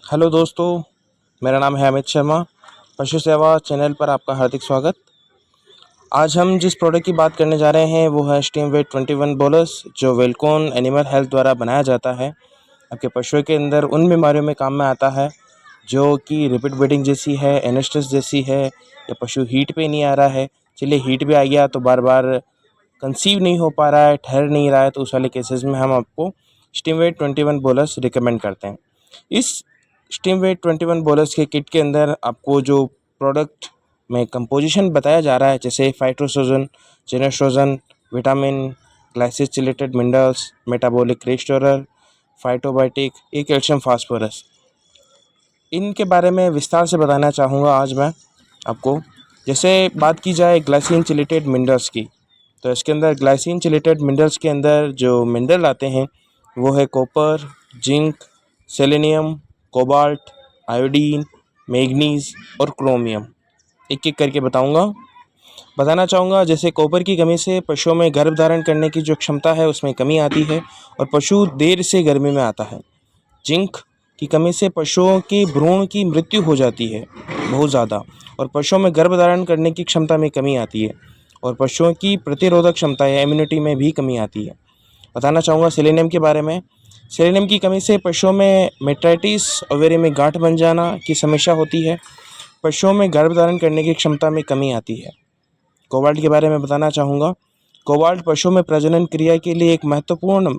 Hello दोस्तों, मेरा नाम है अमित शर्मा। पशु सेवा चैनल पर आपका हार्दिक स्वागत। आज हम जिस प्रोडक्ट की बात करने जा रहे हैं वो है स्टीम वेट 21 बोलस, जो वेलकॉन एनिमल हेल्थ द्वारा बनाया जाता है। आपके पशुओं के अंदर उन बीमारियों में काम में आता है जो कि रिपीट ब्रीडिंग जैसी है, एनेस्टस जैसी है, या पशु हीट पे नहीं आ रहा है। चलिए, हीट भी आ गया तो बार बार कंसीव नहीं हो पा रहा है, ठहर नहीं रहा है, तो उस वाले केसेस में हम आपको स्टीम वेट 21 बोलस रिकमेंड करते हैं। इस स्टीम वेट 21 बोलस के किट के अंदर आपको जो प्रोडक्ट में कंपोजिशन बताया जा रहा है, जैसे फाइटोसोजन, जेनेस्ट्रोजन, विटामिन, ग्लाइसिस chelated minerals, metabolic restorer, phytobiotic, ये कैल्शियम फास्फोरस, इनके बारे में विस्तार से बताना चाहूँगा आज मैं आपको। जैसे बात की जाए ग्लाइसिन चिलेटेड मिनरल्स की, तो इसके अंदर ग्लाइसिन चिलेटेड मिनरल्स के अंदर जो मिनरल आते हैं वो है copper, zinc, selenium, cobalt, iodine, manganese और क्रोमियम। एक एक करके बताना चाहूँगा। जैसे कॉपर की कमी से पशुओं में गर्भ धारण करने की जो क्षमता है उसमें कमी आती है और पशु देर से गर्मी में आता है। जिंक की कमी से पशुओं की भ्रूण की मृत्यु हो जाती है बहुत ज़्यादा, और पशुओं में गर्भ धारण करने की क्षमता में कमी आती है, और पशुओं की प्रतिरोधक क्षमता या इम्यूनिटी में भी कमी आती है। बताना चाहूँगा सेलेनियम के बारे में। सेलेनियम की कमी से पशुओं में मेटाइटिस, ओवेरी में गांठ बन जाना की समस्या होती है। पशुओं में गर्भ धारण करने की क्षमता में कमी आती है। कोबाल्ट के बारे में बताना चाहूँगा। कोबाल्ट पशुओं में प्रजनन क्रिया के लिए एक महत्वपूर्ण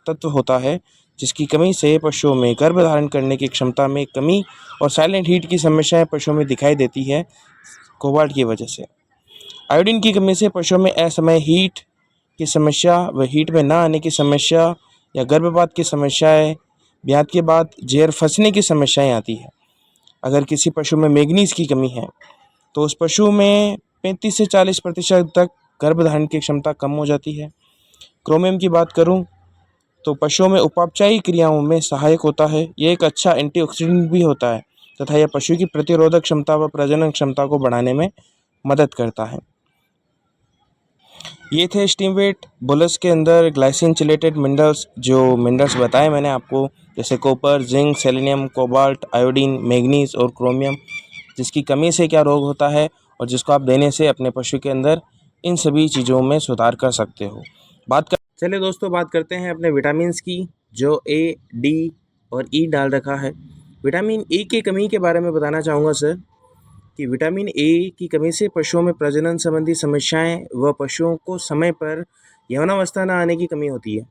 तत्व होता है, जिसकी कमी से पशुओं में गर्भ धारण करने की क्षमता में कमी और साइलेंट हीट की समस्याएं पशुओं में दिखाई देती है कोबाल्ट की वजह से। आयोडीन की कमी से पशुओं में असमय हीट की समस्या व हीट में ना आने की समस्या या गर्भपात की समस्याएं, ब्यात के बाद जहर फंसने की समस्याएं आती है। अगर किसी पशु में मैग्नीज की कमी है तो उस पशु में 35 से 40% तक गर्भधारण की क्षमता कम हो जाती है। क्रोमियम की बात करूं तो पशुओं में उपापचयी क्रियाओं में सहायक होता है। ये एक अच्छा एंटीऑक्सीडेंट भी होता है तथा यह पशु की प्रतिरोधक क्षमता व प्रजनन क्षमता को बढ़ाने में मदद करता है। ये थे स्टीम वेट बोलस के अंदर ग्लाइसिन चिलेटेड मिनरल्स, जो मिनरल्स बताए मैंने आपको, जैसे copper, zinc, selenium, cobalt, iodine, manganese और क्रोमियम, जिसकी कमी से क्या रोग होता है और जिसको आप देने से अपने पशु के अंदर इन सभी चीज़ों में सुधार कर सकते हो। चलिए दोस्तों, बात करते हैं अपने विटामिन्स की, जो ए, डी और ई डाल रखा है। विटामिन ए की कमी के बारे में बताना चाहूँगा सर, कि विटामिन ए की कमी से पशुओं में प्रजनन संबंधी समस्याएं व पशुओं को समय पर यौनावस्था न आने की कमी होती है।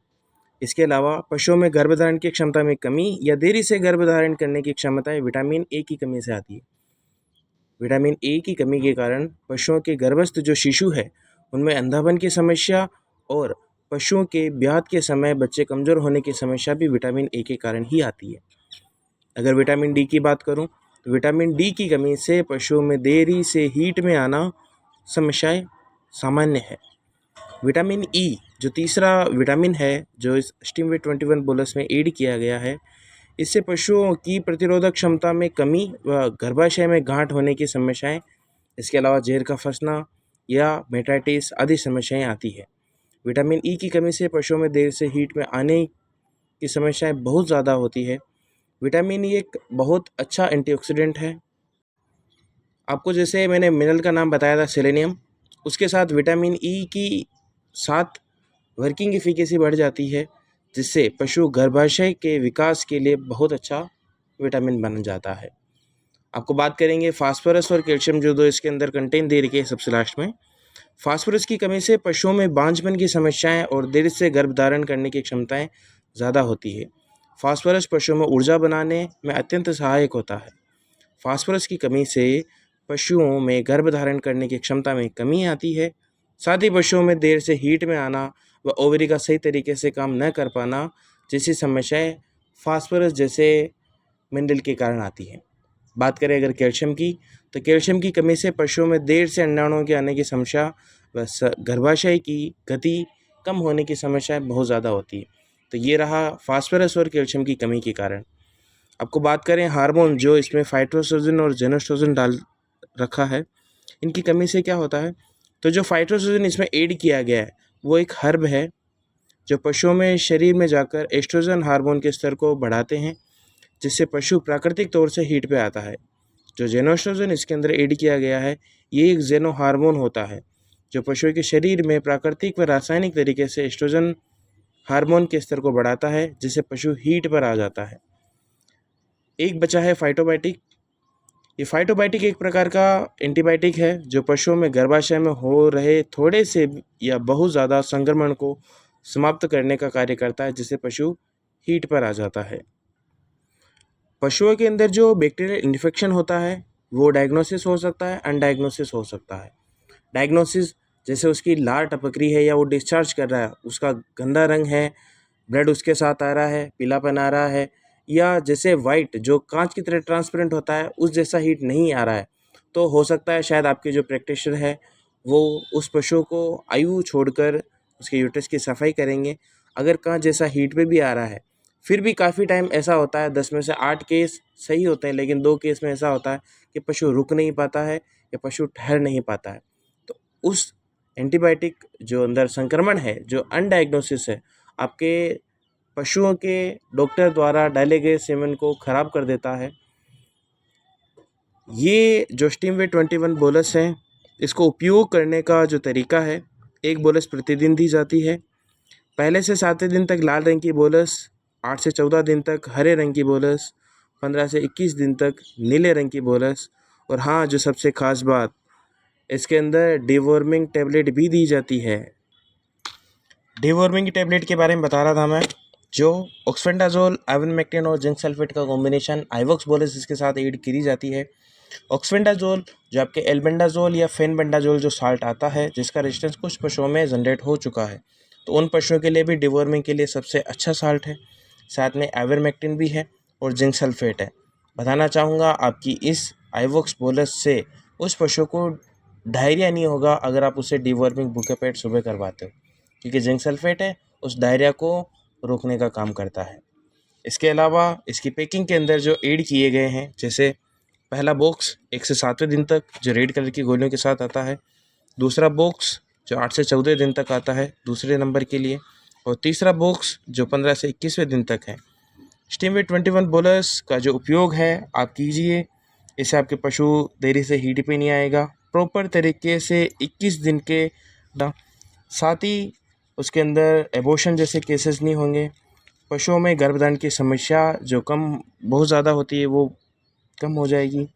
इसके अलावा पशुओं में गर्भधारण की क्षमता में कमी या देरी से गर्भधारण करने की क्षमताएं विटामिन ए की कमी से आती है। विटामिन ए की कमी के कारण पशुओं के गर्भस्थ जो शिशु है उनमें अंधापन की समस्या और पशुओं के ब्यात के समय बच्चे कमज़ोर होने की समस्या भी विटामिन ए के कारण ही आती है। अगर विटामिन डी की बात करूं तो विटामिन डी की कमी से पशुओं में देरी से हीट में आना समस्याएं सामान्य है। विटामिन ई जो तीसरा विटामिन है जो इस स्टीम वेट 21 बोलस में ऐड किया गया है, इससे पशुओं की प्रतिरोधक क्षमता में कमी व गर्भाशय में गांठ होने की समस्याएं, इसके अलावा जहर का फंसना या मेटाइटिस आदि समस्याएं आती है। विटामिन ई की कमी से पशुओं में देर से हीट में आने की समस्याएं बहुत ज़्यादा होती है। विटामिन ई एक बहुत अच्छा एंटीऑक्सीडेंट है। आपको जैसे मैंने मिनरल का नाम बताया था सेलेनियम, उसके साथ विटामिन ई की साथ वर्किंग एफिकेसी बढ़ जाती है, जिससे पशु गर्भाशय के विकास के लिए बहुत अच्छा विटामिन बन जाता है। आपको बात करेंगे फास्फोरस और कैल्शियम, जो दो इसके अंदर कंटेंट दे रखे हैं सबसे लास्ट में। फास्फोरस की कमी से पशुओं में बांझपन की समस्याएं और देर से गर्भ धारण करने की क्षमताएं ज़्यादा होती है। फास्फोरस पशुओं में ऊर्जा बनाने में अत्यंत सहायक होता है। फास्फोरस की कमी से पशुओं में गर्भ धारण करने की क्षमता में कमी आती है। साथ ही पशुओं में देर से हीट में आना व ओवरी का सही तरीके से काम न कर पाना जैसी समस्याएं फास्फोरस जैसे मिनरल के कारण आती हैं। बात करें अगर कैल्शियम की, तो कैल्शियम की कमी से पशुओं में देर से अंडाणुओं के आने की समस्या व गर्भाशय की गति कम होने की समस्याएं बहुत ज़्यादा होती है। तो ये रहा फास्फोरस और कैल्शियम की कमी के कारण। आपको बात करें हार्मोन, जो इसमें फाइटोस्ट्रोजन और जेनेस्ट्रोजन डाल रखा है, इनकी कमी से क्या होता है, तो जो फाइटोस्ट्रोजन इसमें ऐड किया गया है वो एक हर्ब है जो पशुओं में शरीर में जाकर एस्ट्रोजन हार्मोन के स्तर को बढ़ाते हैं, जिससे पशु प्राकृतिक तौर से हीट पे आता है। जो जेनोएस्ट्रोजन इसके अंदर ऐड किया गया है, ये एक जेनो हार्मोन होता है जो पशु के शरीर में प्राकृतिक व रासायनिक तरीके से एस्ट्रोजन हार्मोन के स्तर को बढ़ाता है, जिससे पशु हीट पर आ जाता है। एक बचा है फाइटोबायोटिक। ये फाइटोबायोटिक एक प्रकार का एंटीबायोटिक है जो पशुओं में गर्भाशय में हो रहे थोड़े से या बहुत ज़्यादा संक्रमण को समाप्त करने का कार्य करता है, जिससे पशु हीट पर आ जाता है। पशुओं के अंदर जो बैक्टीरियल इन्फेक्शन होता है वो डायग्नोसिस हो सकता है, अनडायग्नोसिस हो सकता है। डायग्नोसिस जैसे उसकी लार टपक रही है या वो डिस्चार्ज कर रहा है, उसका गंदा रंग है, ब्लड उसके साथ आ रहा है, पीलापन आ रहा है, या जैसे वाइट जो कांच की तरह ट्रांसपेरेंट होता है उस जैसा हीट नहीं आ रहा है, तो हो सकता है शायद आपके जो प्रैक्टिशनर है वो उस पशु को आयु छोड़कर उसके यूट्रस की सफाई करेंगे। अगर कांच जैसा हीट पे भी आ रहा है, फिर भी काफ़ी टाइम ऐसा होता है, 10 में से 8 केस सही होते हैं, लेकिन 2 केस में ऐसा होता है कि पशु रुक नहीं पाता है या पशु ठहर नहीं पाता है। तो उस एंटीबायोटिक जो अंदर संक्रमण है, जो अनडायग्नोसिस है, आपके पशुओं के डॉक्टर द्वारा डाले गए सेवन को खराब कर देता है। ये जो स्टीमवेट 21 बोलस है, इसको उपयोग करने का जो तरीका है, एक बोलस प्रतिदिन दी जाती है। पहले से 7वें दिन तक लाल रंग की बोलस, 8 से 14 दिन तक हरे रंग की बोलस, 15 से 21 दिन तक नीले रंग की बोलस, और हाँ, जो सबसे खास बात, इसके अंदर डिवॉर्मिंग टैबलेट भी दी जाती है। डिवॉर्मिंग की टैबलेट के बारे में बता रहा था मैं, जो ऑक्सफेंडाजोल, आइवरमेक्टिन और जिंक सल्फेट का कॉम्बिनेशन आइवॉक्स बोलस इसके साथ ऐड करी जाती है। ऑक्सफेंडाजोल जो आपके एल्बेंडाजोल या फेनबेंडाजोल जो साल्ट आता है, जिसका रेजिस्टेंस कुछ पशुओं में जनरेट हो चुका है, तो उन पशुओं के लिए भी डिवॉर्मिंग के लिए सबसे अच्छा साल्ट है। साथ में आइवरमेक्टिन भी है और जिंक सल्फेट है। बताना चाहूँगा आपकी इस आइवॉक्स बोलस से उस पशु को डायरिया नहीं होगा अगर आप उसे डिवॉर्मिंग बुकेपेट सुबह करवाते हो, क्योंकि जिंक सल्फेट है उस डायरिया को रोकने का काम करता है। इसके अलावा इसकी पैकिंग के अंदर जो ऐड किए गए हैं, जैसे पहला बॉक्स 1 से 7वें दिन तक जो रेड कलर की गोलियों के साथ आता है, दूसरा बॉक्स जो 8 से 14 दिन तक आता है दूसरे नंबर के लिए, और तीसरा बॉक्स जो 15 से 21वें दिन तक है। स्टीमवेट 21 बोलस का जो उपयोग है आप कीजिए, इससे आपके पशु देरी से हीट पे नहीं आएगा, प्रॉपर तरीके से 21 दिन के साथ ही उसके अंदर एबॉर्शन जैसे केसेस नहीं होंगे। पशुओं में गर्भधारण की समस्या जो बहुत ज़्यादा होती है वो कम हो जाएगी,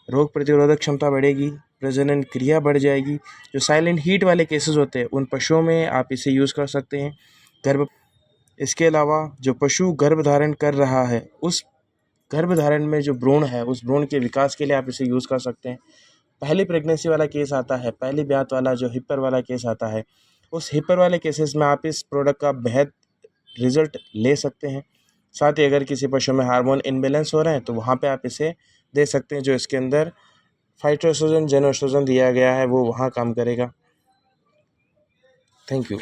रोग प्रतिरोधक क्षमता बढ़ेगी, प्रजनन क्रिया बढ़ जाएगी। जो साइलेंट हीट वाले केसेस होते हैं उन पशुओं में आप इसे यूज़ कर सकते हैं। इसके अलावा जो पशु गर्भधारण कर रहा है, उस गर्भधारण में जो भ्रूण है, उस भ्रूण के विकास के लिए आप इसे यूज़ कर सकते हैं। पहली प्रेगनेंसी वाला केस आता है, पहली ब्यात वाला जो हिपर वाला केस आता है, उस हिपर वाले केसेस में आप इस प्रोडक्ट का बेहद रिजल्ट ले सकते हैं। साथ ही अगर किसी पशु में हार्मोन इम्बैलेंस हो रहे हैं तो वहाँ पे आप इसे दे सकते हैं, जो इसके अंदर फाइटोएस्ट्रोजन, जेनोएस्ट्रोजन दिया गया है वो वहाँ काम करेगा। Thank you.